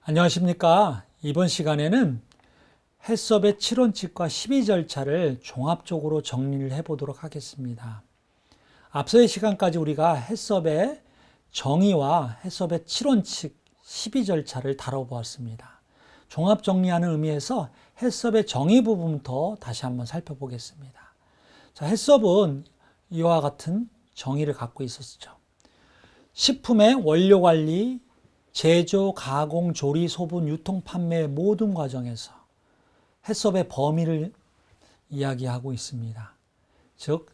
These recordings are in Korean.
안녕하십니까. 이번 시간에는 해썹의 7원칙과 12절차를 종합적으로 정리를 해보도록 하겠습니다. 앞서의 시간까지 우리가 해썹의 정의와 해썹의 7원칙, 12절차를 다뤄보았습니다. 종합 정리하는 의미에서 해썹의 정의 부분부터 다시 한번 살펴보겠습니다. 자, 해썹은 이와 같은 정의를 갖고 있었죠. 식품의 원료 관리, 제조, 가공, 조리, 소분, 유통, 판매의 모든 과정에서 해썹의 범위를 이야기하고 있습니다. 즉,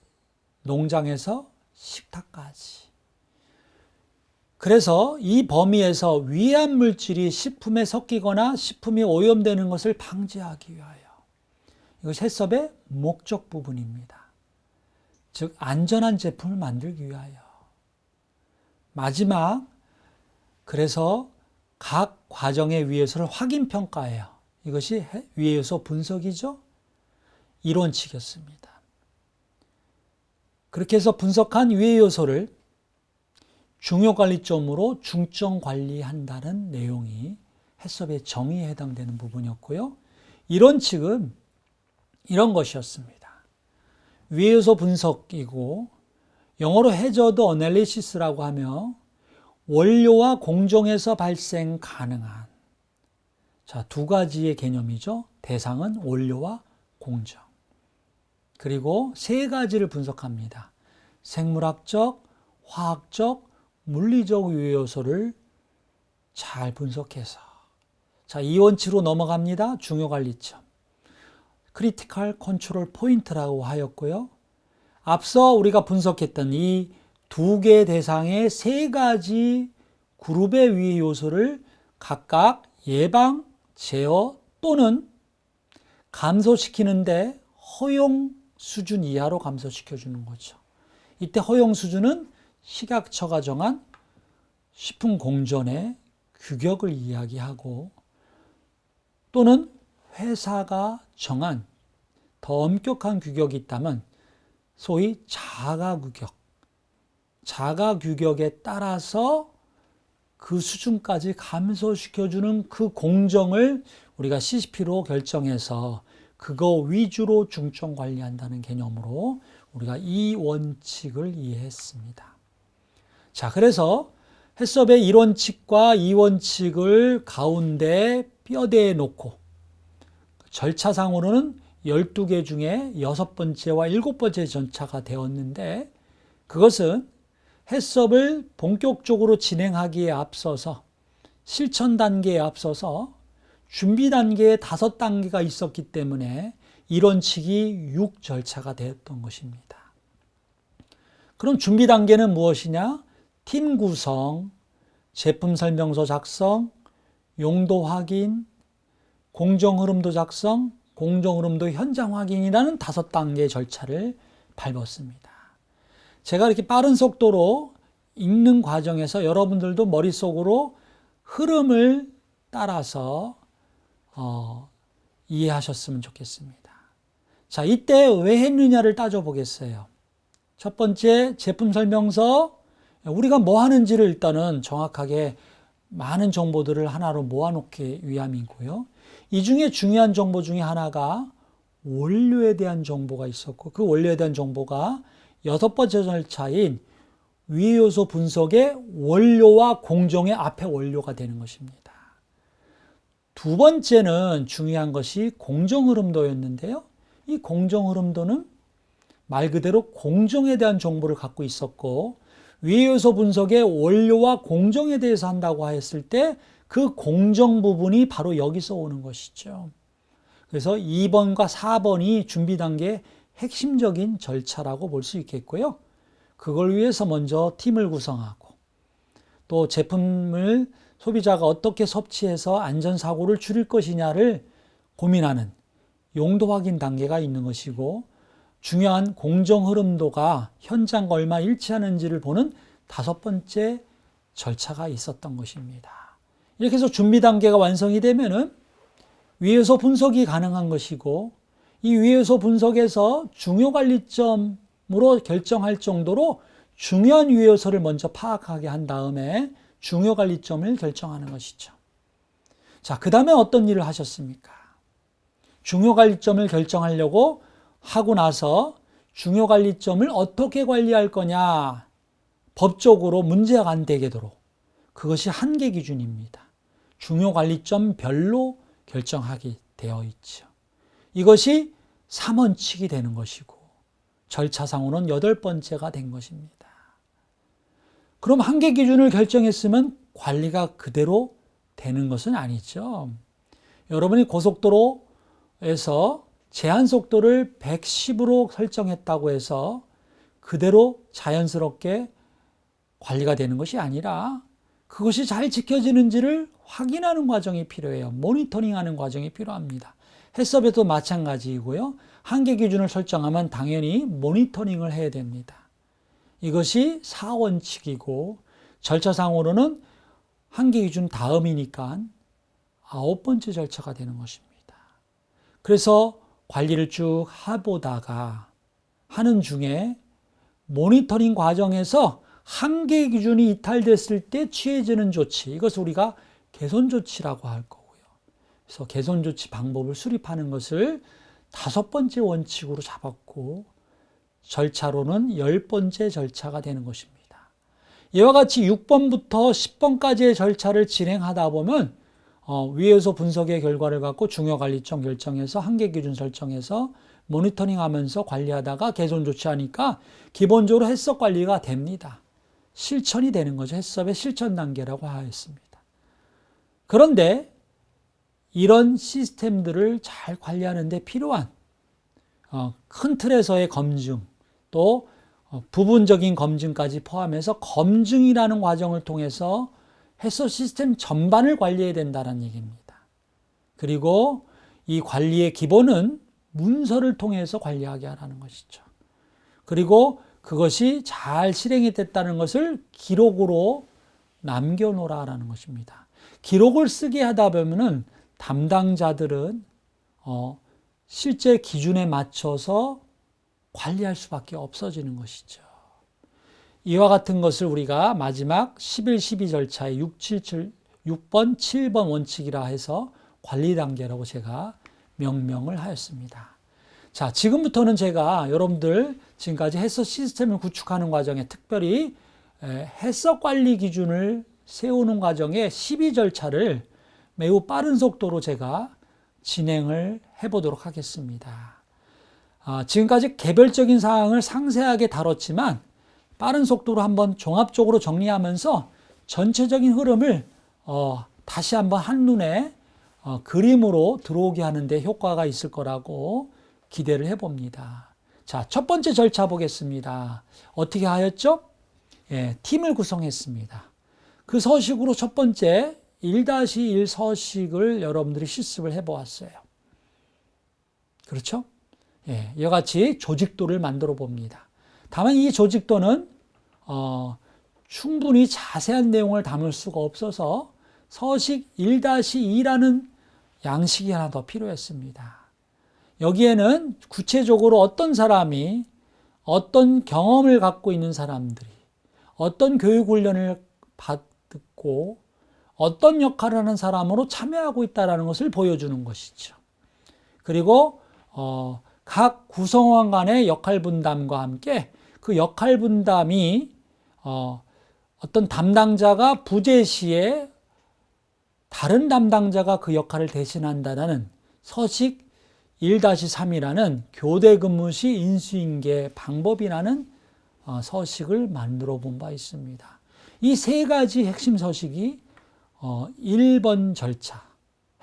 농장에서 식탁까지. 그래서 이 범위에서 위한 물질이 식품에 섞이거나 식품이 오염되는 것을 방지하기 위하여 이것이 해썹의 목적 부분입니다. 즉, 안전한 제품을 만들기 위하여. 마지막, 그래서 각 과정의 위해소를 확인 평가해요. 이것이 위해소 분석이죠. 이론칙이었습니다. 그렇게 해서 분석한 위해 요소를 중요 관리점으로 중점 관리한다는 내용이 해썹의 정의에 해당되는 부분이었고요. 이론칙은 이런 것이었습니다. 위해 요소 분석이고 영어로 해저드 어널리시스라고 하며 원료와 공정에서 발생 가능한, 자, 두 가지의 개념이죠. 대상은 원료와 공정. 그리고 세 가지를 분석합니다. 생물학적, 화학적, 물리적 유해 요소를 잘 분석해서. 자, 이 원칙으로 넘어갑니다. 중요 관리점. 크리티컬 컨트롤 포인트라고 하였고요. 앞서 우리가 분석했던 이 두 개의 대상의 세 가지 그룹의 위해 요소를 각각 예방, 제어 또는 감소시키는데 허용 수준 이하로 감소시켜주는 거죠. 이때 허용 수준은 식약처가 정한 식품공정의 규격을 이야기하고 또는 회사가 정한 더 엄격한 규격이 있다면 소위 자가 규격에 따라서 그 수준까지 감소시켜주는 그 공정을 우리가 CCP로 결정해서 그거 위주로 중점 관리한다는 개념으로 우리가 이 원칙을 이해했습니다. 자, 그래서 해썹의 1원칙과 2원칙을 가운데 뼈대에 놓고 절차상으로는 12개 중에 6번째와 7번째 절차가 되었는데 그것은 해썹을 본격적으로 진행하기에 앞서서 실천 단계에 앞서서 준비 단계에 5단계가 있었기 때문에 1원칙이 6절차가 되었던 것입니다. 그럼 준비 단계는 무엇이냐? 팀 구성, 제품 설명서 작성, 용도 확인, 공정 흐름도 작성, 공정 흐름도 현장 확인이라는 5단계의 절차를 밟았습니다. 제가 이렇게 빠른 속도로 읽는 과정에서 여러분들도 머릿속으로 흐름을 따라서 이해하셨으면 좋겠습니다. 자, 이때 왜 했느냐를 따져보겠어요. 첫 번째, 제품 설명서. 우리가 뭐 하는지를 일단은 정확하게 많은 정보들을 하나로 모아놓기 위함이고요. 이 중에 중요한 정보 중에 하나가 원료에 대한 정보가 있었고 그 원료에 대한 정보가 6번째 절차인 위해 요소 분석의 원료와 공정의 앞에 원료가 되는 것입니다. 두 번째는 중요한 것이 공정 흐름도였는데요. 이 공정 흐름도는 말 그대로 공정에 대한 정보를 갖고 있었고 위해 요소 분석의 원료와 공정에 대해서 한다고 했을 때 그 공정 부분이 바로 여기서 오는 것이죠. 그래서 2번과 4번이 준비 단계의 핵심적인 절차라고 볼 수 있겠고요. 그걸 위해서 먼저 팀을 구성하고 또 제품을 소비자가 어떻게 섭취해서 안전사고를 줄일 것이냐를 고민하는 용도 확인 단계가 있는 것이고 중요한 공정 흐름도가 현장과 얼마 일치하는지를 보는 5번째 절차가 있었던 것입니다. 이렇게 해서 준비 단계가 완성이 되면은 위해 요소 분석이 가능한 것이고 이 위해 요소 분석에서 중요 관리점으로 결정할 정도로 중요한 위해 요소를 먼저 파악하게 한 다음에 중요 관리점을 결정하는 것이죠. 자, 그 다음에 어떤 일을 하셨습니까? 중요관리점을 결정하려고 하고 나서 중요관리점을 어떻게 관리할 거냐, 법적으로 문제가 안 되게 도록, 그것이 한계 기준입니다. 중요관리점별로 결정하게 되어 있죠. 이것이 3원칙이 되는 것이고 절차상으로는 8번째가 된 것입니다. 그럼 한계 기준을 결정했으면 관리가 그대로 되는 것은 아니죠. 여러분이 고속도로에서 제한 속도를 110으로 설정했다고 해서 그대로 자연스럽게 관리가 되는 것이 아니라 그것이 잘 지켜지는지를 확인하는 과정이 필요해요. 모니터링하는 과정이 필요합니다. 해썹에도 마찬가지이고요. 한계 기준을 설정하면 당연히 모니터링을 해야 됩니다. 이것이 4원칙이고 절차상으로는 한계 기준 다음이니까 9번째 절차가 되는 것입니다. 그래서 관리를 쭉 해보다가 하는 중에 모니터링 과정에서 한계 기준이 이탈됐을 때 취해지는 조치, 이것을 우리가 개선 조치라고 할 거고요. 그래서 개선 조치 방법을 수립하는 것을 5번째 원칙으로 잡았고 절차로는 10번째 절차가 되는 것입니다. 이와 같이 6번부터 10번까지의 절차를 진행하다 보면 위에서 분석의 결과를 갖고 중요관리점 결정해서 한계 기준 설정해서 모니터링하면서 관리하다가 개선 조치하니까 기본적으로 해썹 관리가 됩니다. 실천이 되는 거죠. 해썹의 실천 단계라고 하였습니다. 그런데 이런 시스템들을 잘 관리하는 데 필요한 큰 틀에서의 검증, 또 부분적인 검증까지 포함해서 검증이라는 과정을 통해서 해썹 시스템 전반을 관리해야 된다는 얘기입니다. 그리고 이 관리의 기본은 문서를 통해서 관리하게 하라는 것이죠. 그리고 그것이 잘 실행이 됐다는 것을 기록으로 남겨놓으라는 것입니다. 기록을 쓰게 하다 보면은 담당자들은 실제 기준에 맞춰서 관리할 수밖에 없어지는 것이죠. 이와 같은 것을 우리가 마지막 11, 12 절차의 6번, 7번 원칙이라 해서 관리 단계라고 제가 명명을 하였습니다. 자, 지금부터는 제가 여러분들 지금까지 해썹 시스템을 구축하는 과정에 특별히 해썹 관리 기준을 세우는 과정에 12절차를 매우 빠른 속도로 제가 진행을 해보도록 하겠습니다. 지금까지 개별적인 사항을 상세하게 다뤘지만 빠른 속도로 한번 종합적으로 정리하면서 전체적인 흐름을 다시 한번 한눈에 그림으로 들어오게 하는데 효과가 있을 거라고 기대를 해봅니다. 자, 첫 번째 절차 보겠습니다. 어떻게 하였죠? 팀을 구성했습니다. 그 서식으로 첫 번째 1-1 서식을 여러분들이 실습을 해보았어요. 그렇죠? 이와 같이 조직도를 만들어 봅니다. 다만 이 조직도는 충분히 자세한 내용을 담을 수가 없어서 서식 1-2라는 양식이 하나 더 필요했습니다. 여기에는 구체적으로 어떤 사람이 어떤 경험을 갖고 있는 사람들이 어떤 교육훈련을 받고 어떤 역할을 하는 사람으로 참여하고 있다는 것을 보여주는 것이죠. 그리고 각 구성원 간의 역할 분담과 함께 그 역할 분담이 어떤 담당자가 부재 시에 다른 담당자가 그 역할을 대신한다는 서식 1-3이라는 교대 근무 시 인수인계 방법이라는 서식을 만들어 본 바 있습니다. 이 세 가지 핵심 서식이 1번 절차,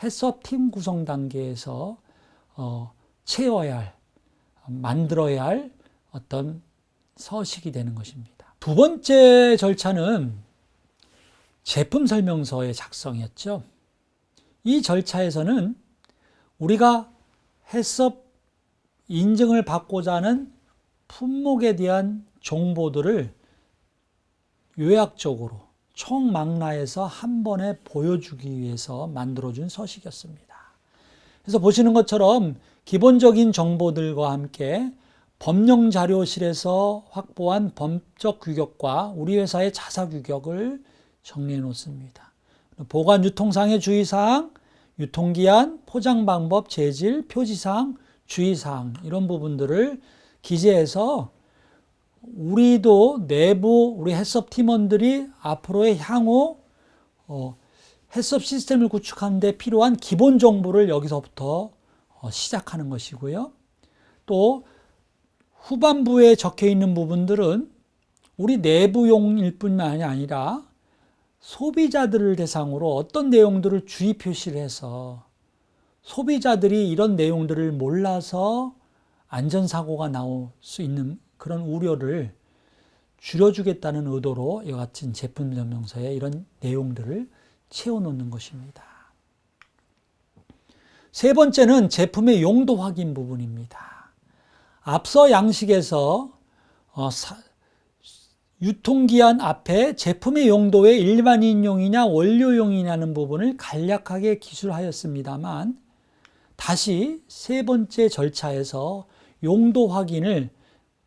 해썹 팀 구성 단계에서 채워야 할, 만들어야 할 어떤 서식이 되는 것입니다. 두 번째 절차는 제품 설명서의 작성이었죠. 이 절차에서는 우리가 해썹 인증을 받고자 하는 품목에 대한 정보들을 요약적으로 총망라해서 한 번에 보여주기 위해서 만들어준 서식이었습니다. 그래서 보시는 것처럼 기본적인 정보들과 함께 법령자료실에서 확보한 법적 규격과 우리 회사의 자사 규격을 정리해 놓습니다. 보관 유통상의 주의사항, 유통기한, 포장 방법, 재질, 표지사항, 주의사항 이런 부분들을 기재해서 우리도 내부 우리 해썹 팀원들이 앞으로의 향후 해썹 시스템을 구축하는 데 필요한 기본 정보를 여기서부터 시작하는 것이고요. 또 후반부에 적혀 있는 부분들은 우리 내부용일 뿐만이 아니라 소비자들을 대상으로 어떤 내용들을 주의 표시를 해서 소비자들이 이런 내용들을 몰라서 안전사고가 나올 수 있는 그런 우려를 줄여주겠다는 의도로 이와 같은 제품 설명서에 이런 내용들을 채워놓는 것입니다. 세 번째는 제품의 용도 확인 부분입니다. 앞서 양식에서 유통기한 앞에 제품의 용도에 일반인용이냐 원료용이냐는 부분을 간략하게 기술하였습니다만 다시 세 번째 절차에서 용도 확인을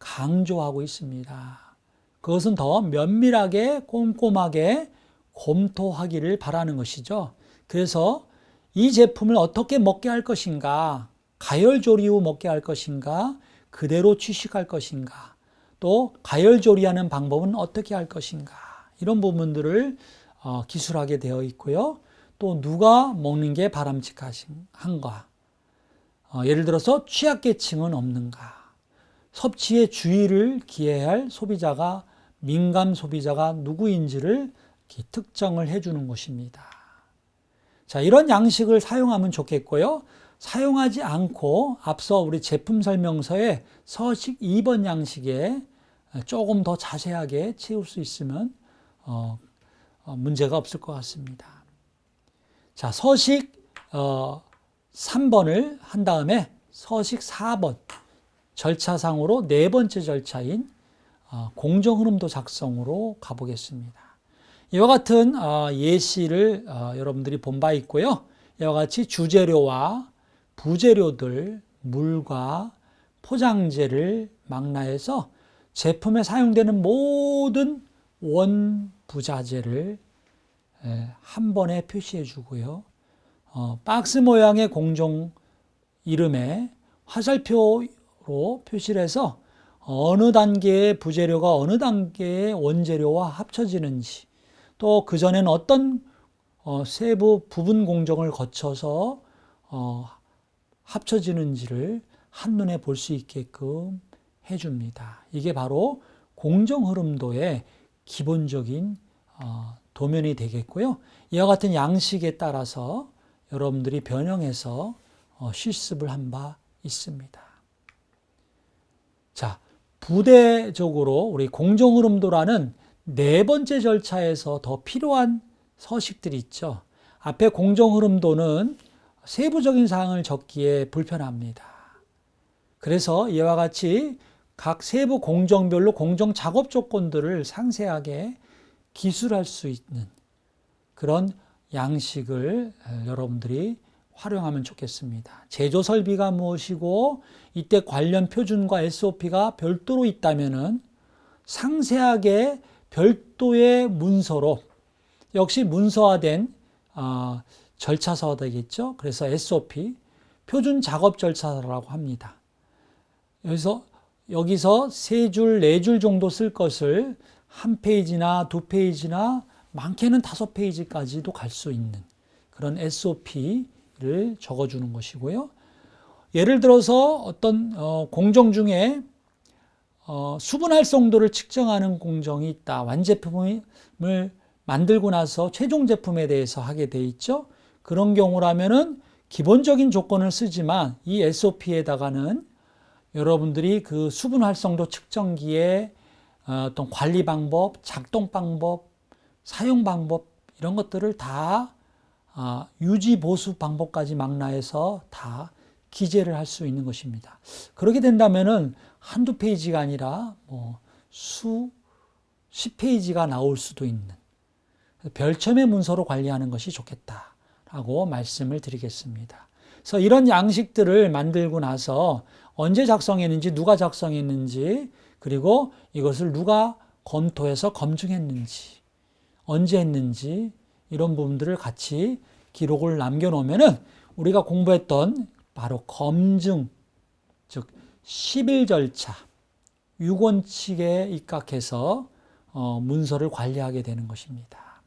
강조하고 있습니다. 그것은 더 면밀하게 꼼꼼하게 검토하기를 바라는 것이죠. 그래서 이 제품을 어떻게 먹게 할 것인가, 가열 조리 후 먹게 할 것인가, 그대로 취식할 것인가, 또 가열 조리하는 방법은 어떻게 할 것인가, 이런 부분들을 기술하게 되어 있고요. 또 누가 먹는 게 바람직한가, 예를 들어서 취약계층은 없는가, 섭취에 주의를 기해야 할 소비자가 민감 소비자가 누구인지를 특정을 해주는 것입니다. 자, 이런 양식을 사용하면 좋겠고요. 사용하지 않고 앞서 우리 제품 설명서에 서식 2번 양식에 조금 더 자세하게 채울 수 있으면 문제가 없을 것 같습니다. 자, 서식 3번을 한 다음에 서식 4번 절차상으로 네 번째 절차인 공정흐름도 작성으로 가보겠습니다. 이와 같은 예시를 여러분들이 본 바 있고요. 이와 같이 주재료와 부재료들, 물과 포장재를 망라해서 제품에 사용되는 모든 원부자재를 한 번에 표시해 주고요. 박스 모양의 공정 이름에 화살표로 표시를 해서 어느 단계의 부재료가 어느 단계의 원재료와 합쳐지는지, 또 그전에는 어떤 세부 부분 공정을 거쳐서 합쳐지는지를 한눈에 볼 수 있게끔 해줍니다. 이게 바로 공정흐름도의 기본적인 도면이 되겠고요. 이와 같은 양식에 따라서 여러분들이 변형해서 실습을 한 바 있습니다. 자, 부대적으로 우리 공정흐름도라는 네 번째 절차에서 더 필요한 서식들이 있죠. 앞에 공정흐름도는 세부적인 사항을 적기에 불편합니다. 그래서 이와 같이 각 세부 공정별로 공정 작업 조건들을 상세하게 기술할 수 있는 그런 양식을 여러분들이 활용하면 좋겠습니다. 제조 설비가 무엇이고 이때 관련 표준과 SOP가 별도로 있다면은 상세하게 별도의 문서로, 역시 문서화된 절차서가 되겠죠. 그래서 SOP, 표준 작업 절차라고 합니다. 여기서 세 줄, 네 줄 정도 쓸 것을 한 페이지나 두 페이지나 많게는 5페이지까지도 갈 수 있는 그런 SOP를 적어주는 것이고요. 예를 들어서 어떤 공정 중에 수분 활성도를 측정하는 공정이 있다. 완제품을 만들고 나서 최종 제품에 대해서 하게 돼 있죠. 그런 경우라면은 기본적인 조건을 쓰지만 이 SOP에다가는 여러분들이 그 수분 활성도 측정기의 어떤 관리 방법, 작동 방법, 사용 방법 이런 것들을 다 유지 보수 방법까지 망라해서 다 기재를 할 수 있는 것입니다. 그렇게 된다면은 한두 페이지가 아니라 수십 페이지가 나올 수도 있는 별첨의 문서로 관리하는 것이 좋겠다라고 말씀을 드리겠습니다. 그래서 이런 양식들을 만들고 나서 언제 작성했는지, 누가 작성했는지, 그리고 이것을 누가 검토해서 검증했는지, 언제 했는지 이런 부분들을 같이 기록을 남겨놓으면은 우리가 공부했던 바로 검증, 즉 10일 절차, 유권칙에 입각해서 문서를 관리하게 되는 것입니다.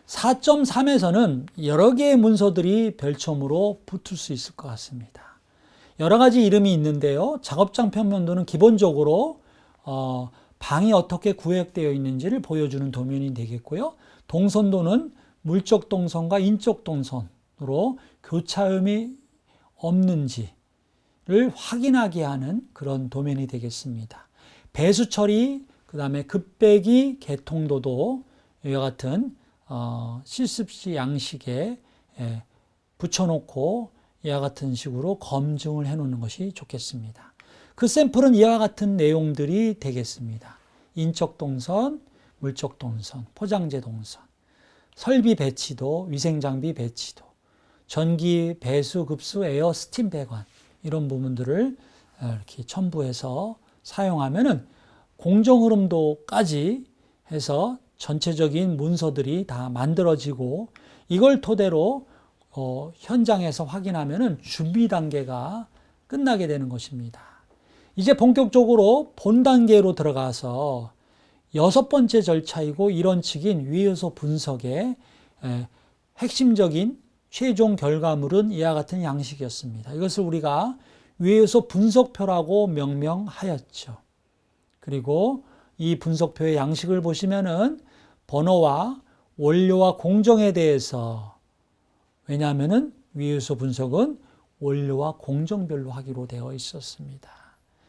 4.3에서는 여러 개의 문서들이 별첨으로 붙을 수 있을 것 같습니다. 여러 가지 이름이 있는데요. 작업장 평면도는 기본적으로 방이 어떻게 구획되어 있는지를 보여주는 도면이 되겠고요. 동선도는 물적 동선과 인적 동선으로 교차음이 없는지를 확인하게 하는 그런 도면이 되겠습니다. 배수 처리, 그 다음에 급배기, 개통도도 이와 같은 실습시 양식에 붙여놓고 이와 같은 식으로 검증을 해놓는 것이 좋겠습니다. 그 샘플은 이와 같은 내용들이 되겠습니다. 인적 동선, 물적 동선, 포장재 동선, 설비 배치도, 위생장비 배치도, 전기 배수, 급수, 에어, 스팀 배관 이런 부분들을 이렇게 첨부해서 사용하면은 공정 흐름도까지 해서 전체적인 문서들이 다 만들어지고 이걸 토대로 현장에서 확인하면은 준비 단계가 끝나게 되는 것입니다. 이제 본격적으로 본 단계로 들어가서 6번째 절차이고 이론칙인 위요소 분석의 핵심적인 최종 결과물은 이와 같은 양식이었습니다. 이것을 우리가 위요소 분석표라고 명명하였죠. 그리고 이 분석표의 양식을 보시면은 번호와 원료와 공정에 대해서, 왜냐하면은 위요소 분석은 원료와 공정별로 하기로 되어 있었습니다.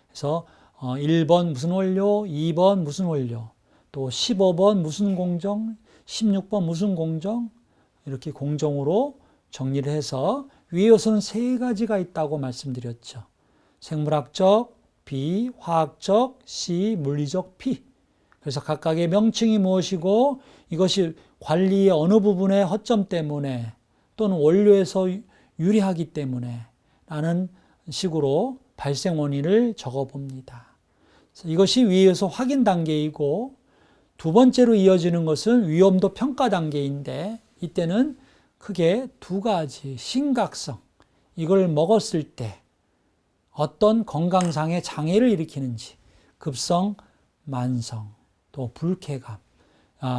그래서 1번 무슨 원료, 2번 무슨 원료, 또 15번 무슨 공정, 16번 무슨 공정, 이렇게 공정으로 정리를 해서 위요소는 3가지가 있다고 말씀드렸죠. 생물학적, B, 화학적, C, 물리적, P. 그래서 각각의 명칭이 무엇이고 이것이 관리의 어느 부분의 허점 때문에 또는 원료에서 유리하기 때문에 라는 식으로 발생 원인을 적어봅니다. 이것이 위요소 확인 단계이고 두 번째로 이어지는 것은 위험도 평가 단계인데 이때는 크게 2가지 심각성, 이걸 먹었을 때 어떤 건강상의 장애를 일으키는지, 급성, 만성, 또 불쾌감,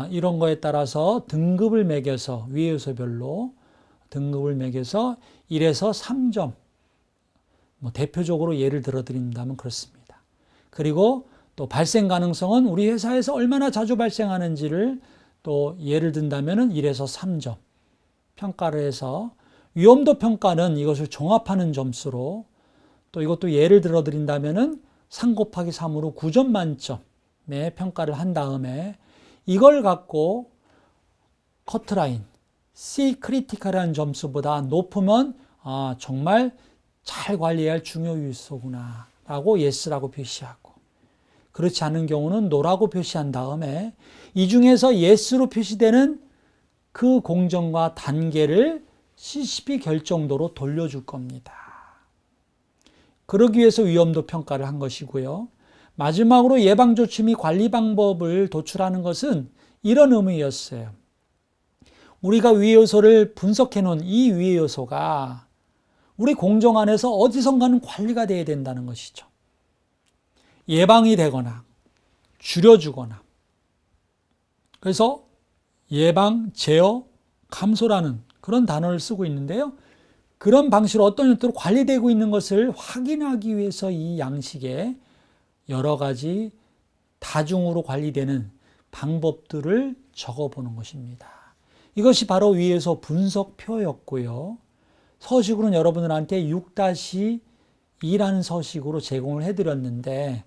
이런 거에 따라서 등급을 매겨서 위요소별로 등급을 매겨서 1에서 3점, 대표적으로 예를 들어 드린다면 그렇습니다. 그리고 또 발생 가능성은 우리 회사에서 얼마나 자주 발생하는지를 또 예를 든다면 1에서 3점 평가를 해서 위험도 평가는 이것을 종합하는 점수로 또 이것도 예를 들어 드린다면 3 곱하기 3으로 9점 만점의 평가를 한 다음에 이걸 갖고 커트라인 C 크리티컬이라는 점수보다 높으면 정말 잘 관리해야 할 중요 요소구나 라고 예스라고 표시하고, 그렇지 않은 경우는 노라고 표시한 다음에 이 중에서 예스로 표시되는 그 공정과 단계를 CCP 결정도로 돌려줄 겁니다. 그러기 위해서 위험도 평가를 한 것이고요. 마지막으로 예방조치 및 관리 방법을 도출하는 것은 이런 의미였어요. 우리가 위요소를 분석해 놓은 이 위요소가 우리 공정 안에서 어디선가는 관리가 돼야 된다는 것이죠. 예방이 되거나 줄여주거나, 그래서 예방, 제어, 감소라는 그런 단어를 쓰고 있는데요. 그런 방식으로 어떤 형태로 관리되고 있는 것을 확인하기 위해서 이 양식에 여러 가지 다중으로 관리되는 방법들을 적어보는 것입니다. 이것이 바로 위에서 분석표였고요. 서식으로는 여러분들한테 6-2라는 서식으로 제공을 해드렸는데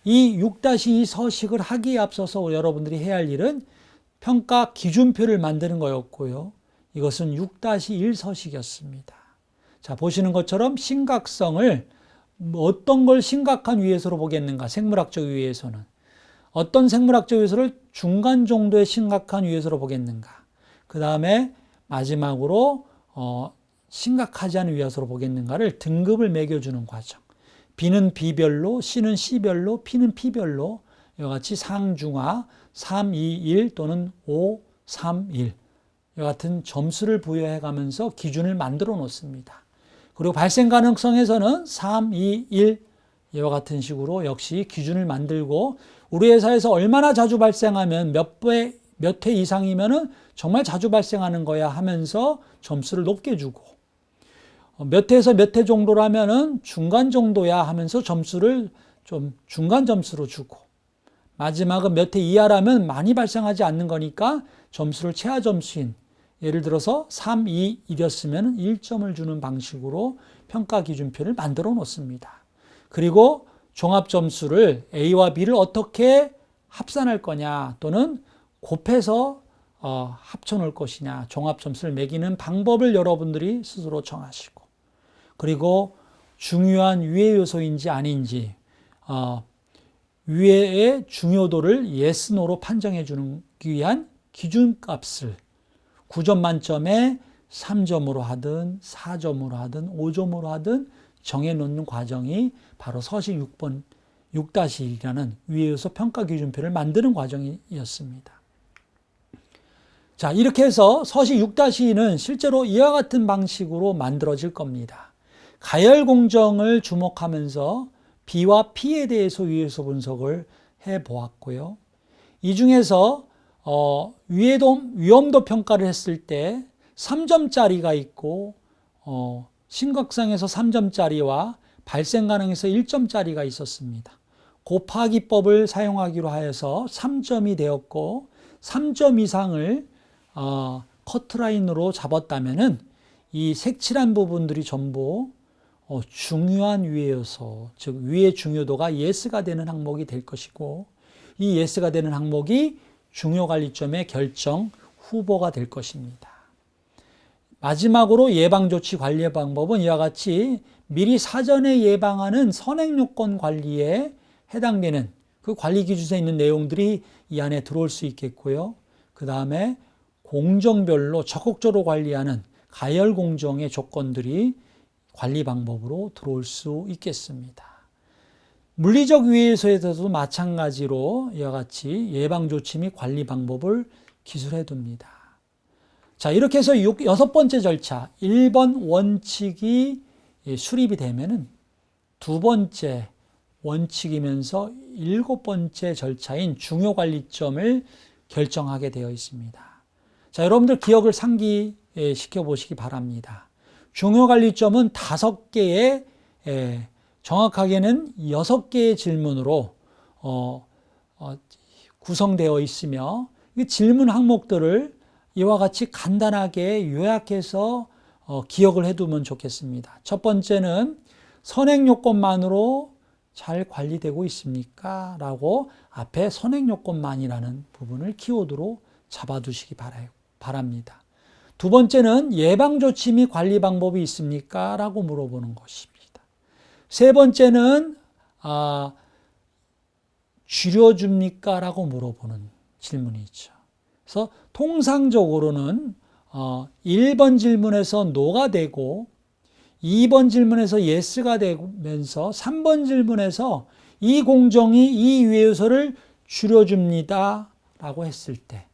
이 6-2 서식을 하기에 앞서서 여러분들이 해야 할 일은 평가 기준표를 만드는 거였고요. 이것은 6-1 서식이었습니다. 자, 보시는 것처럼 심각성을 어떤 걸 심각한 위해서로 보겠는가? 생물학적 위해서는 어떤 생물학적 위해서를 중간 정도의 심각한 위해서로 보겠는가? 그 다음에 마지막으로 심각하지 않은 위해서로 보겠는가를 등급을 매겨주는 과정. B는 B별로, C는 C별로, P는 P별로 이와 같이 상중하 3, 2, 1 또는 5, 3, 1 이와 같은 점수를 부여해 가면서 기준을 만들어 놓습니다. 그리고 발생 가능성에서는 3, 2, 1 이와 같은 식으로 역시 기준을 만들고 우리 회사에서 얼마나 자주 발생하면 몇 회 이상이면은 정말 자주 발생하는 거야 하면서 점수를 높게 주고 몇 회에서 몇 회 정도라면은 중간 정도야 하면서 점수를 좀 중간 점수로 주고 마지막은 몇 회 이하라면 많이 발생하지 않는 거니까 점수를 최하 점수인 예를 들어서 3, 2, 1이었으면 1점을 주는 방식으로 평가 기준표를 만들어 놓습니다. 그리고 종합 점수를 A와 B를 어떻게 합산할 거냐 또는 곱해서 합쳐 놓을 것이냐 종합 점수를 매기는 방법을 여러분들이 스스로 정하시고 그리고 중요한 유해 요소인지 아닌지 유해의 중요도를 yes, no로 판정해 주기 위한 기준값을 9점 만점에 3점으로 하든 4점으로 하든 5점으로 하든 정해놓는 과정이 바로 서식 6번 6-1이라는 유해요소 평가 기준표를 만드는 과정이었습니다. 자, 이렇게 해서 서식 6-2는 실제로 이와 같은 방식으로 만들어질 겁니다. 가열 공정을 주목하면서 B와 P에 대해서 유해요소 분석을 해보았고요. 이 중에서 위험도 평가를 했을 때 3점짜리가 있고 심각성에서 3점짜리와 발생 가능에서 1점짜리가 있었습니다. 곱하기법을 사용하기로 하여서 3점이 되었고 3점 이상을 커트라인으로 잡았다면은 이 색칠한 부분들이 전부 중요한 유해요소, 즉 유해 중요도가 예스가 되는 항목이 될 것이고 이 예스가 되는 항목이 중요관리점의 결정 후보가 될 것입니다. 마지막으로 예방조치 관리 방법은 이와 같이 미리 사전에 예방하는 선행요건 관리에 해당되는 그 관리 기준서에 있는 내용들이 이 안에 들어올 수 있겠고요. 그 다음에 공정별로 적극적으로 관리하는 가열 공정의 조건들이 관리 방법으로 들어올 수 있겠습니다. 물리적 유해에서도 마찬가지로 이와 같이 예방조치 및 관리 방법을 기술해 둡니다. 자, 이렇게 해서 6번째 절차 1번 원칙이 수립이 되면은 두 번째 원칙이면서 7번째 절차인 중요관리점을 결정하게 되어 있습니다. 자, 여러분들 기억을 상기시켜 보시기 바랍니다. 중요관리점은 5개의 정확하게는 6개의 질문으로 구성되어 있으며 이 질문 항목들을 이와 같이 간단하게 요약해서 기억을 해두면 좋겠습니다. 첫 번째는 선행요건만으로 잘 관리되고 있습니까? 라고 앞에 선행요건만이라는 부분을 키워드로 잡아두시기 바랍니다. 두 번째는 예방조치 및 관리 방법이 있습니까? 라고 물어보는 것입니다. 세 번째는 줄여줍니까? 라고 물어보는 질문이 있죠. 그래서 통상적으로는 1번 질문에서 no가 되고 2번 질문에서 yes가 되면서 3번 질문에서 이 공정이 이 유해요소를 줄여줍니다 라고 했을 때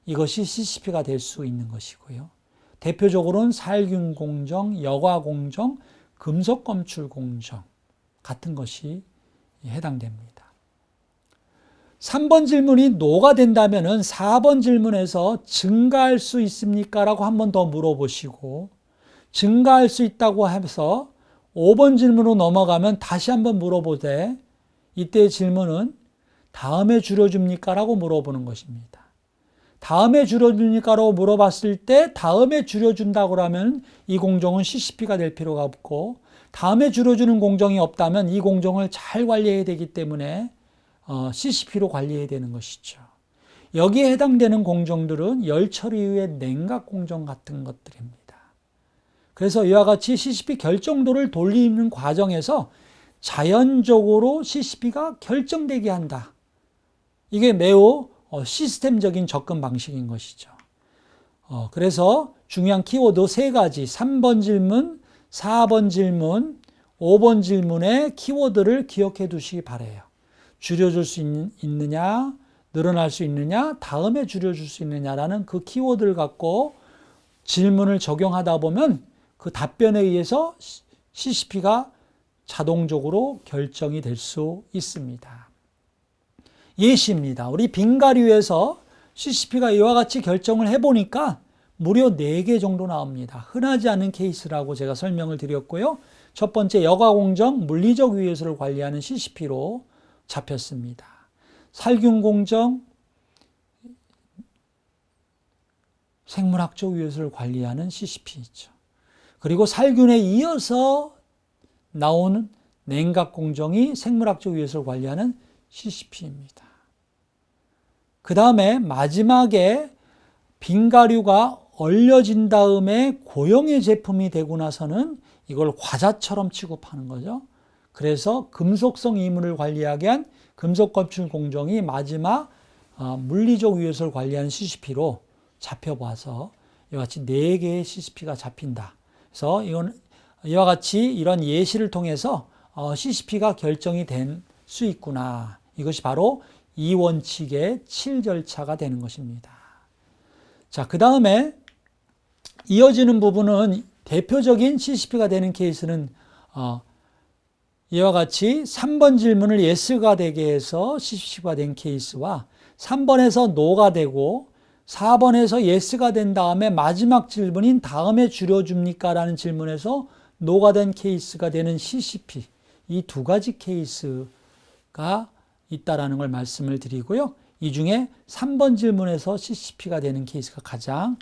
이것이 CCP가 될 수 있는 것이고요. 대표적으로는 살균 공정, 여과 공정, 금속 검출 공정 같은 것이 해당됩니다. 3번 질문이 no가 된다면 4번 질문에서 증가할 수 있습니까? 라고 한 번 더 물어보시고 증가할 수 있다고 해서 5번 질문으로 넘어가면 다시 한번 물어보되 이때의 질문은 다음에 줄여줍니까? 라고 물어보는 것입니다. 다음에 줄여줍니까? 라고 물어봤을 때 다음에 줄여준다고 하면 이 공정은 CCP가 될 필요가 없고 다음에 줄여주는 공정이 없다면 이 공정을 잘 관리해야 되기 때문에 CCP로 관리해야 되는 것이죠. 여기에 해당되는 공정들은 열 처리 후의 냉각 공정 같은 것들입니다. 그래서 이와 같이 CCP 결정도를 돌리는 과정에서 자연적으로 CCP가 결정되게 한다. 이게 매우 시스템적인 접근 방식인 것이죠. 그래서 중요한 키워드 3가지, 3번 질문, 4번 질문, 5번 질문의 키워드를 기억해 두시기 바라요. 줄여줄 수 있느냐, 늘어날 수 있느냐, 다음에 줄여줄 수 있느냐라는 그 키워드를 갖고 질문을 적용하다 보면 그 답변에 의해서 CCP가 자동적으로 결정이 될 수 있습니다. 예시입니다. 우리 빙가류에서 CCP가 이와 같이 결정을 해보니까 무려 4개 정도 나옵니다. 흔하지 않은 케이스라고 제가 설명을 드렸고요. 첫 번째, 여가공정, 물리적 위해서를 관리하는 CCP로 잡혔습니다. 살균공정, 생물학적 위해서를 관리하는 CCP 있죠. 그리고 살균에 이어서 나오는 냉각공정이 생물학적 위해서를 관리하는 CCP입니다. 그 다음에 마지막에 빙가류가 얼려진 다음에 고형의 제품이 되고 나서는 이걸 과자처럼 취급하는 거죠. 그래서 금속성 이물을 관리하게 한 금속검출 공정이 마지막 물리적 위해서를 관리하는 CCP로 잡혀봐서 이와 같이 4개의 CCP가 잡힌다. 그래서 이건 이와 같이 이런 예시를 통해서 CCP가 결정이 된 수 있구나. 이것이 바로 이 원칙의 7절차가 되는 것입니다. 자, 그 다음에 이어지는 부분은 대표적인 CCP가 되는 케이스는 이와 같이 3번 질문을 yes가 되게 해서 CCP가 된 케이스와 3번에서 no가 되고 4번에서 yes가 된 다음에 마지막 질문인 다음에 줄여줍니까? 라는 질문에서 no가 된 케이스가 되는 CCP, 이 2가지 케이스가 있다라는 걸 말씀을 드리고요. 이 중에 3번 질문에서 CCP가 되는 케이스가 가장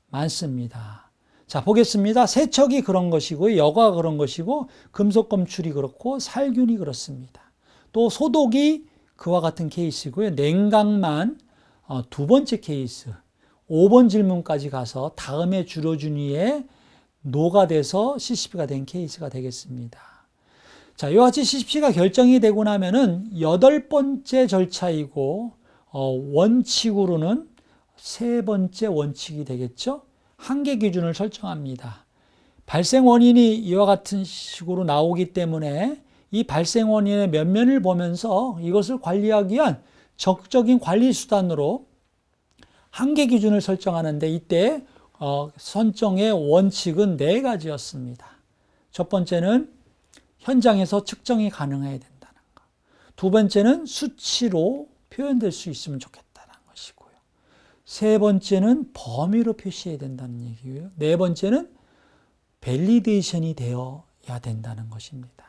많습니다. 자, 보겠습니다. 세척이 그런 것이고, 여과가 그런 것이고, 금속 검출이 그렇고, 살균이 그렇습니다. 또 소독이 그와 같은 케이스고요. 냉각만 2번째 케이스, 5번 질문까지 가서 다음에 줄여준이에 노가 돼서 CCP가 된 케이스가 되겠습니다. 자, 이와 같이 CCP가 결정이 되고 나면은 8번째 절차이고, 원칙으로는 3번째 원칙이 되겠죠? 한계 기준을 설정합니다. 발생 원인이 이와 같은 식으로 나오기 때문에 이 발생 원인의 면면을 보면서 이것을 관리하기 위한 적극적인 관리 수단으로 한계 기준을 설정하는데 이때 선정의 원칙은 4가지였습니다. 첫 번째는 현장에서 측정이 가능해야 된다는 것. 2번째는 수치로 표현될 수 있으면 좋겠다는 것이고요. 3번째는 범위로 표시해야 된다는 얘기고요. 4번째는 밸리데이션이 되어야 된다는 것입니다.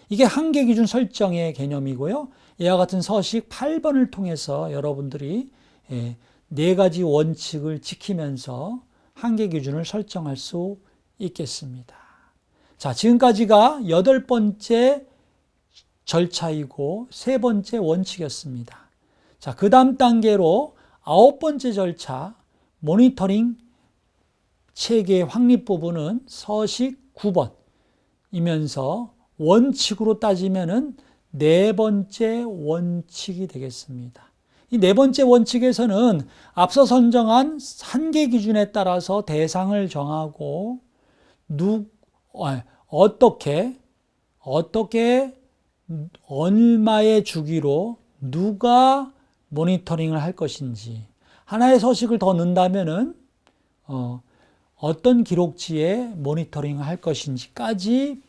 이게 한계 기준 설정의 개념이고요. 이와 같은 서식 8번을 통해서 여러분들이 4가지 원칙을 지키면서 한계 기준을 설정할 수 있겠습니다. 자, 지금까지가 8번째 절차이고 3번째 원칙이었습니다. 자, 그 다음 단계로 9번째 절차, 모니터링 체계 확립 부분은 서식 9번이면서 원칙으로 따지면은 4번째 원칙이 되겠습니다. 이 4번째 원칙에서는 앞서 선정한 한계 기준에 따라서 대상을 정하고 어떻게 얼마의 주기로 누가 모니터링을 할 것인지, 하나의 서식을 더 넣는다면은 어떤 기록지에 모니터링을 할 것인지까지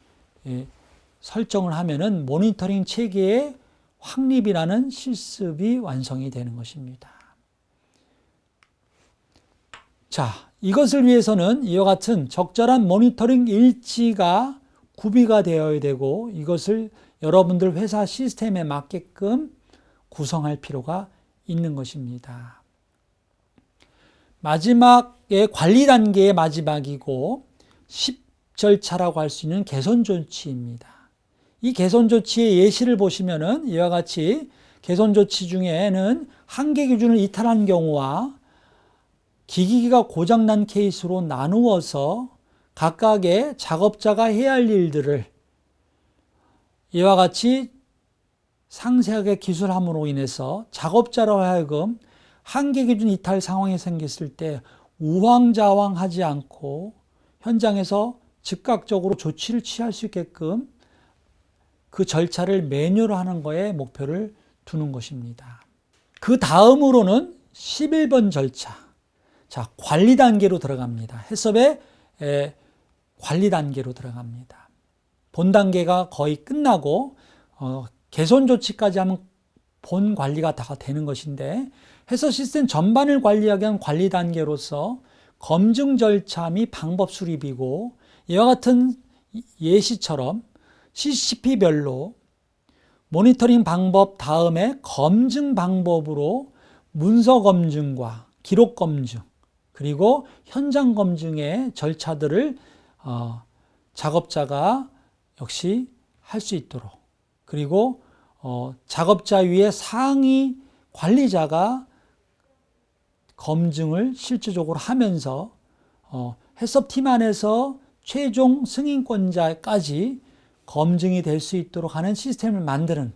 설정을 하면은 모니터링 체계의 확립이라는 실습이 완성이 되는 것입니다. 자, 이것을 위해서는 이와 같은 적절한 모니터링 일지가 구비가 되어야 되고 이것을 여러분들 회사 시스템에 맞게끔 구성할 필요가 있는 것입니다. 마지막에 관리 단계의 마지막이고 10절차라고 할 수 있는 개선 조치입니다. 이 개선 조치의 예시를 보시면은 이와 같이 개선 조치 중에는 한계 기준을 이탈한 경우와 기기가 고장난 케이스로 나누어서 각각의 작업자가 해야 할 일들을 이와 같이 상세하게 기술함으로 인해서 작업자로 하여금 한계 기준 이탈 상황이 생겼을 때 우왕좌왕하지 않고 현장에서 즉각적으로 조치를 취할 수 있게끔 그 절차를 매뉴얼로 하는 거에 목표를 두는 것입니다. 그 다음으로는 11번 절차. 자, 관리 단계로 들어갑니다. 해썹의 관리 단계로 들어갑니다. 본 단계가 거의 끝나고 개선 조치까지 하면 본 관리가 다 되는 것인데, 해썹 시스템 전반을 관리하기 위한 관리 단계로서 검증 절차 및 방법 수립이고, 이와 같은 예시처럼 CCP별로 모니터링 방법 다음에 검증 방법으로 문서 검증과 기록 검증, 그리고 현장 검증의 절차들을 작업자가 역시 할 수 있도록, 그리고 작업자 위에 상위 관리자가 검증을 실질적으로 하면서 해썹팀 안에서 최종 승인권자까지 검증이 될 수 있도록 하는 시스템을 만드는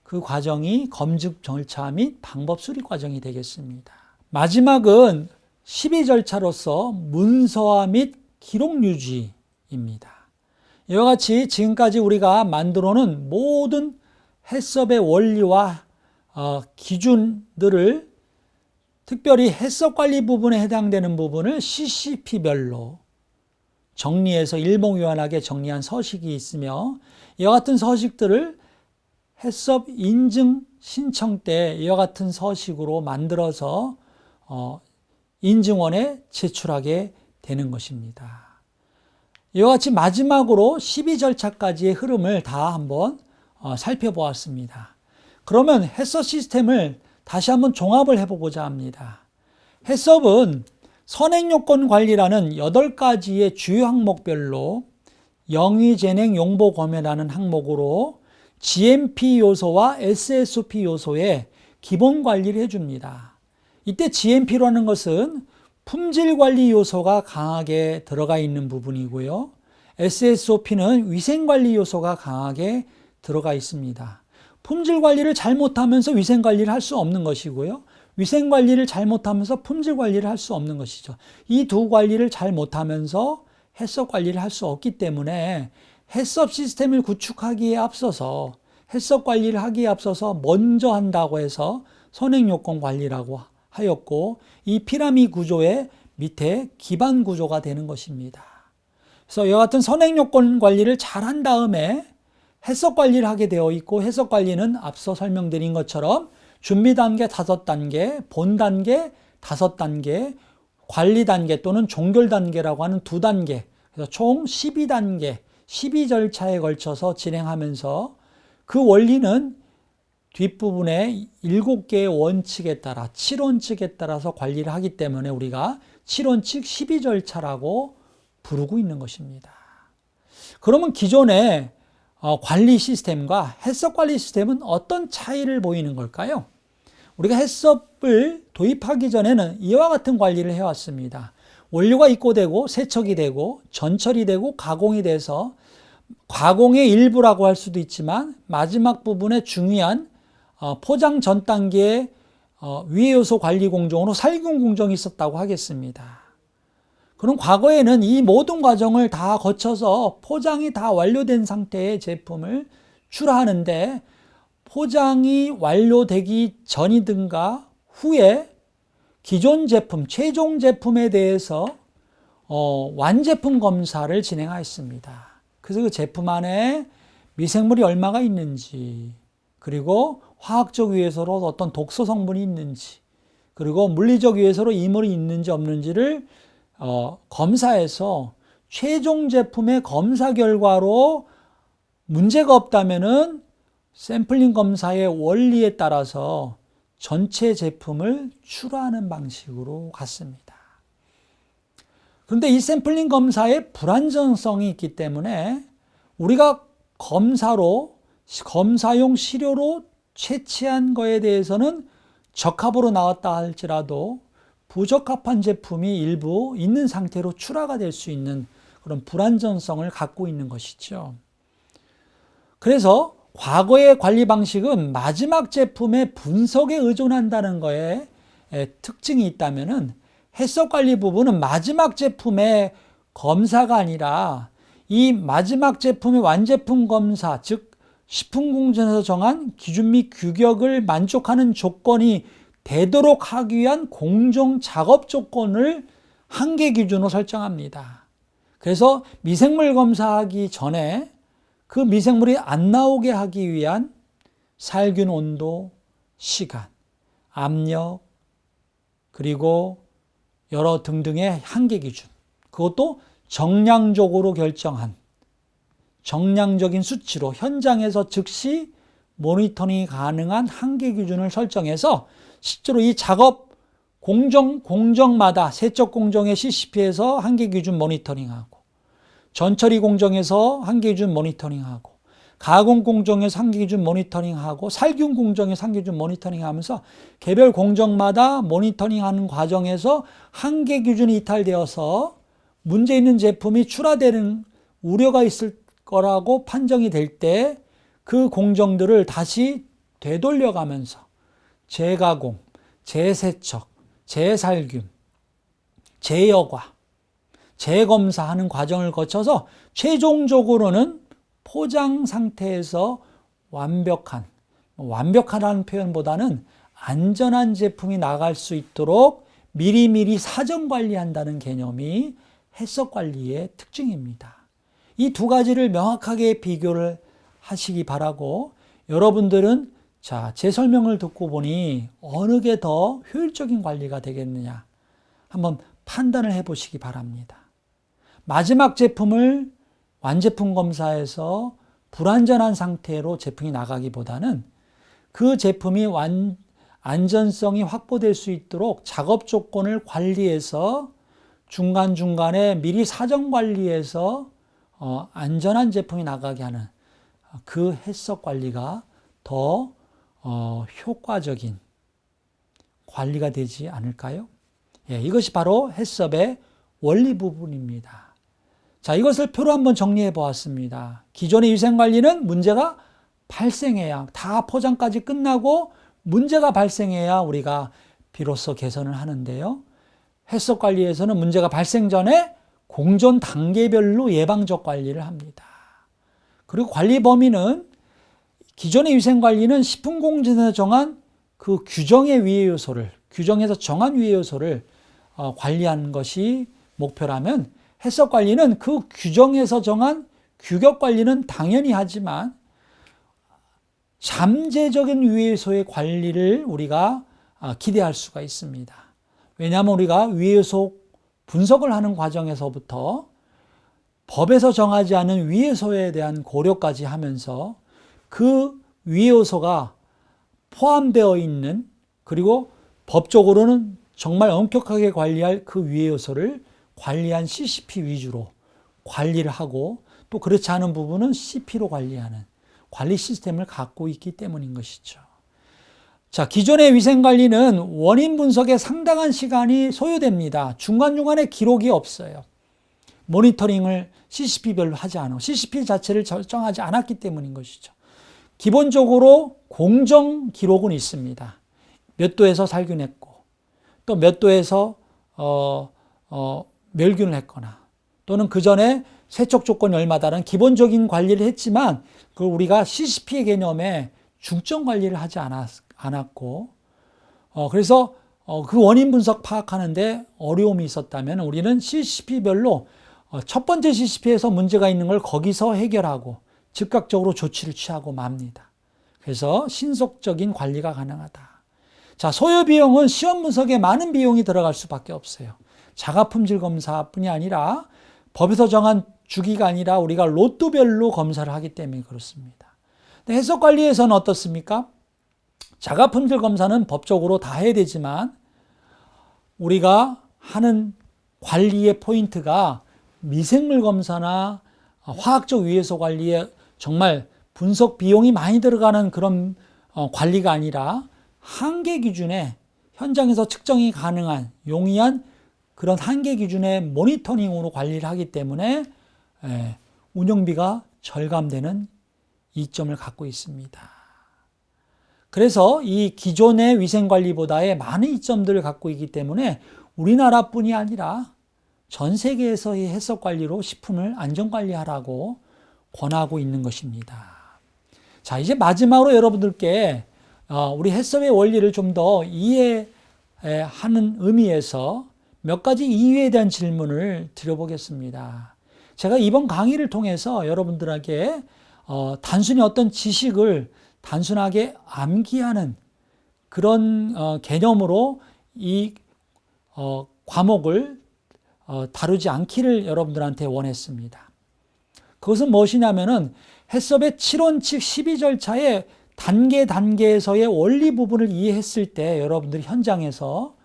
그 과정이 검증 절차 및 방법 수립 과정이 되겠습니다. 마지막은 12절차로서 문서화 및 기록 유지입니다. 이와 같이 지금까지 우리가 만들어 놓은 모든 해썹의 원리와 기준들을, 특별히 해썹 관리 부분에 해당되는 부분을 CCP별로 정리해서 일목요연하게 정리한 서식이 있으며, 이와 같은 서식들을 해썹 인증 신청 때 이와 같은 서식으로 만들어서 인증원에 제출하게 되는 것입니다. 이와 같이 마지막으로 12절차까지의 흐름을 다 한번 살펴보았습니다. 그러면 해썹 시스템을 다시 한번 종합을 해보고자 합니다. 해썹은 선행요건 관리라는 8가지의 주요 항목별로 영위재냉 용보 검열하는 항목으로 GMP 요소와 SSOP 요소의 기본 관리를 해줍니다. 이때 GMP라는 것은 품질 관리 요소가 강하게 들어가 있는 부분이고요. SSOP는 위생 관리 요소가 강하게 들어가 있습니다. 품질 관리를 잘못하면서 위생 관리를 할 수 없는 것이고요. 위생 관리를 잘못하면서 품질 관리를 할 수 없는 것이죠. 이 두 관리를 잘못하면서 해썹 관리를 할 수 없기 때문에 해썹 시스템을 구축하기에 앞서서, 해썹 관리를 하기에 앞서서 먼저 한다고 해서 선행요건 관리라고 하였고, 이 피라미드 구조의 밑에 기반 구조가 되는 것입니다. 그래서 이와 같은 선행요건 관리를 잘 한 다음에 해썹 관리를 하게 되어 있고, 해썹 관리는 앞서 설명드린 것처럼 준비 단계 5단계, 본 단계 5단계, 관리 단계 또는 종결 단계라고 하는 2단계, 그래서 총 12단계, 12절차에 걸쳐서 진행하면서, 그 원리는 뒷부분에 7개의 원칙에 따라, 7원칙에 따라서 관리를 하기 때문에 우리가 7원칙 12절차라고 부르고 있는 것입니다. 그러면 기존의 관리 시스템과 해썹 관리 시스템은 어떤 차이를 보이는 걸까요? 우리가 해썹을 도입하기 전에는 이와 같은 관리를 해왔습니다. 원료가 입고되고 세척이 되고 전처리 되고 가공이 돼서, 가공의 일부라고 할 수도 있지만 마지막 부분에 중요한 포장 전 단계의 위해 요소 관리 공정으로 살균 공정이 있었다고 하겠습니다. 그럼 과거에는 이 모든 과정을 다 거쳐서 포장이 다 완료된 상태의 제품을 출하하는데, 포장이 완료되기 전이든가 후에 기존 제품, 최종 제품에 대해서 완제품 검사를 진행하였습니다. 그래서 그 제품 안에 미생물이 얼마가 있는지, 그리고 화학적 위해서로 어떤 독소 성분이 있는지, 그리고 물리적 위해서로 이물이 있는지 없는지를 검사해서 최종 제품의 검사 결과로 문제가 없다면은 샘플링 검사의 원리에 따라서 전체 제품을 출하하는 방식으로 갔습니다. 그런데 이 샘플링 검사에 불안정성이 있기 때문에 우리가 검사용 시료로 채취한 거에 대해서는 적합으로 나왔다 할지라도 부적합한 제품이 일부 있는 상태로 출하가 될 수 있는 그런 불안정성을 갖고 있는 것이죠. 그래서 과거의 관리 방식은 마지막 제품의 분석에 의존한다는 거에 특징이 있다면은, 해썹 관리 부분은 마지막 제품의 검사가 아니라 이 마지막 제품의 완제품 검사, 즉 식품공정에서 정한 기준 및 규격을 만족하는 조건이 되도록 하기 위한 공정 작업 조건을 한계 기준으로 설정합니다. 그래서 미생물 검사하기 전에 그 미생물이 안 나오게 하기 위한 살균 온도, 시간, 압력, 그리고 여러 등등의 한계 기준, 그것도 정량적으로 결정한 정량적인 수치로 현장에서 즉시 모니터링이 가능한 한계 기준을 설정해서 실제로 이 작업 공정마다 세척 공정의 CCP에서 한계 기준 모니터링하고, 전처리 공정에서 한계 기준 모니터링하고, 가공 공정에서 한계 기준 모니터링하고, 살균 공정에서 한계 기준 모니터링하면서 개별 공정마다 모니터링하는 과정에서 한계 기준이 이탈되어서 문제 있는 제품이 출하되는 우려가 있을 거라고 판정이 될 때 그 공정들을 다시 되돌려가면서 재가공, 재세척, 재살균, 재여과, 재검사하는 과정을 거쳐서 최종적으로는 포장 상태에서 완벽하다는 표현보다는 안전한 제품이 나갈 수 있도록 미리미리 사전 관리한다는 개념이 해썹 관리의 특징입니다. 이 두 가지를 명확하게 비교를 하시기 바라고, 여러분들은 제 설명을 듣고 보니 어느 게 더 효율적인 관리가 되겠느냐 한번 판단을 해보시기 바랍니다. 마지막 제품을 완제품 검사에서 불안전한 상태로 제품이 나가기보다는 그 제품이 안전성이 확보될 수 있도록 작업 조건을 관리해서 중간중간에 미리 사전 관리해서 안전한 제품이 나가게 하는 그 해썹 관리가 더 효과적인 관리가 되지 않을까요? 이것이 바로 해썹의 원리 부분입니다. 자, 이것을 표로 한번 정리해 보았습니다. 기존의 위생관리는 문제가 발생해야, 다 포장까지 끝나고 문제가 발생해야 우리가 비로소 개선을 하는데요. 해썹 관리에서는 문제가 발생 전에 공존 단계별로 예방적 관리를 합니다. 그리고 관리 범위는 기존의 위생관리는 식품공정에서 정한 그 규정의 위해 요소를, 규정에서 정한 위해 요소를 관리하는 것이 목표라면, 해썹 관리는 그 규정에서 정한 규격 관리는 당연히 하지만 잠재적인 위해 요소의 관리를 우리가 기대할 수가 있습니다. 왜냐하면 우리가 위해 요소 분석을 하는 과정에서부터 법에서 정하지 않은 위해 요소에 대한 고려까지 하면서 그 위해 요소가 포함되어 있는, 그리고 법적으로는 정말 엄격하게 관리할 그 위해 요소를 관리한 CCP 위주로 관리를 하고, 또 그렇지 않은 부분은 CP로 관리하는 관리 시스템을 갖고 있기 때문인 것이죠. 자, 기존의 위생관리는 원인 분석에 상당한 시간이 소요됩니다. 중간중간에 기록이 없어요. 모니터링을 CCP별로 하지 않고, CCP 자체를 설정하지 않았기 때문인 것이죠. 기본적으로 공정 기록은 있습니다. 몇 도에서 살균했고, 또 몇 도에서 멸균을 했거나, 또는 그 전에 세척 조건이 얼마다라는 기본적인 관리를 했지만, 그걸 우리가 CCP의 개념에 중점 관리를 하지 않았고, 그래서 그 원인 분석 파악하는데 어려움이 있었다면 우리는 CCP별로 첫 번째 CCP에서 문제가 있는 걸 거기서 해결하고 즉각적으로 조치를 취하고 맙니다. 그래서 신속적인 관리가 가능하다. 자, 소요 비용은 시험 분석에 많은 비용이 들어갈 수밖에 없어요. 자가 품질 검사뿐이 아니라 법에서 정한 주기가 아니라 우리가 로또별로 검사를 하기 때문에 그렇습니다. 근데 해썹 관리에서는 어떻습니까? 자가 품질 검사는 법적으로 다 해야 되지만 우리가 하는 관리의 포인트가 미생물 검사나 화학적 위해소 관리에 정말 분석 비용이 많이 들어가는 그런 관리가 아니라 한계 기준에 현장에서 측정이 가능한 용이한 그런 한계 기준의 모니터링으로 관리를 하기 때문에 운영비가 절감되는 이점을 갖고 있습니다. 그래서 이 기존의 위생관리보다의 많은 이점들을 갖고 있기 때문에 우리나라뿐이 아니라 전 세계에서의 해썹관리로 식품을 안전관리하라고 권하고 있는 것입니다. 자, 이제 마지막으로 여러분들께 우리 해석의 원리를 좀 더 이해하는 의미에서 몇 가지 이유에 대한 질문을 드려보겠습니다. 제가 이번 강의를 통해서 여러분들에게 단순히 어떤 지식을 단순하게 암기하는 그런 개념으로 이 과목을 다루지 않기를 여러분들한테 원했습니다. 그것은 무엇이냐면은 해썹의 7원칙 12절차의 단계에서의 원리 부분을 이해했을 때 여러분들이 현장에서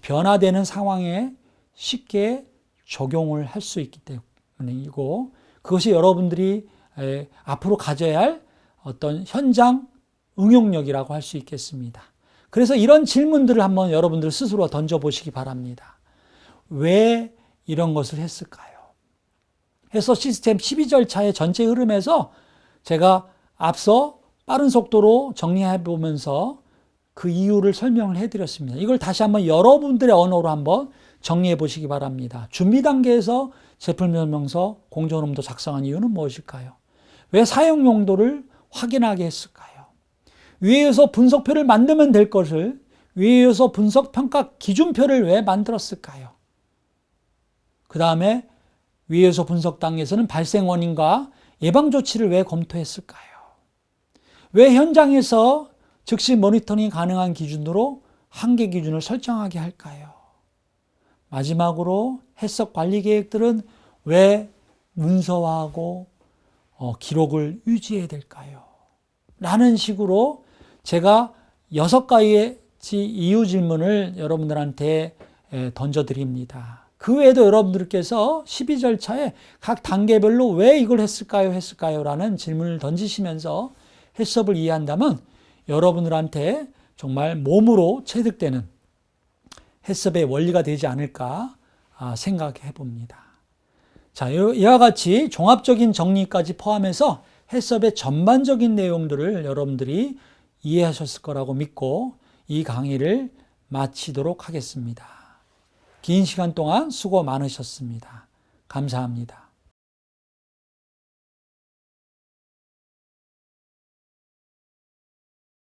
변화되는 상황에 쉽게 적용을 할 수 있기 때문이고, 그것이 여러분들이 앞으로 가져야 할 어떤 현장 응용력이라고 할 수 있겠습니다. 그래서 이런 질문들을 한번 여러분들 스스로 던져보시기 바랍니다. 왜 이런 것을 했을까요? 해서 시스템 12절차의 전체 흐름에서 제가 앞서 빠른 속도로 정리해 보면서 그 이유를 설명을 해드렸습니다. 이걸 다시 한번 여러분들의 언어로 한번 정리해 보시기 바랍니다. 준비 단계에서 제품 설명서 공정음도 작성한 이유는 무엇일까요? 왜 사용 용도를 확인하게 했을까요? 위에서 분석표를 만들면 될 것을 위에서 분석 평가 기준표를 왜 만들었을까요? 그 다음에 위에서 분석 단계에서는 발생 원인과 예방 조치를 왜 검토했을까요? 왜 현장에서 즉시 모니터링이 가능한 기준으로 한계 기준을 설정하게 할까요? 마지막으로 해석 관리 계획들은 왜 문서화하고 기록을 유지해야 될까요? 라는 식으로 제가 6가지 이유 질문을 여러분들한테 던져드립니다. 그 외에도 여러분들께서 12절차에 각 단계별로 왜 이걸 했을까요? 라는 질문을 던지시면서 해석을 이해한다면 여러분들한테 정말 몸으로 체득되는 해석의 원리가 되지 않을까 생각해 봅니다. 자, 이와 같이 종합적인 정리까지 포함해서 해석의 전반적인 내용들을 여러분들이 이해하셨을 거라고 믿고 이 강의를 마치도록 하겠습니다. 긴 시간 동안 수고 많으셨습니다. 감사합니다.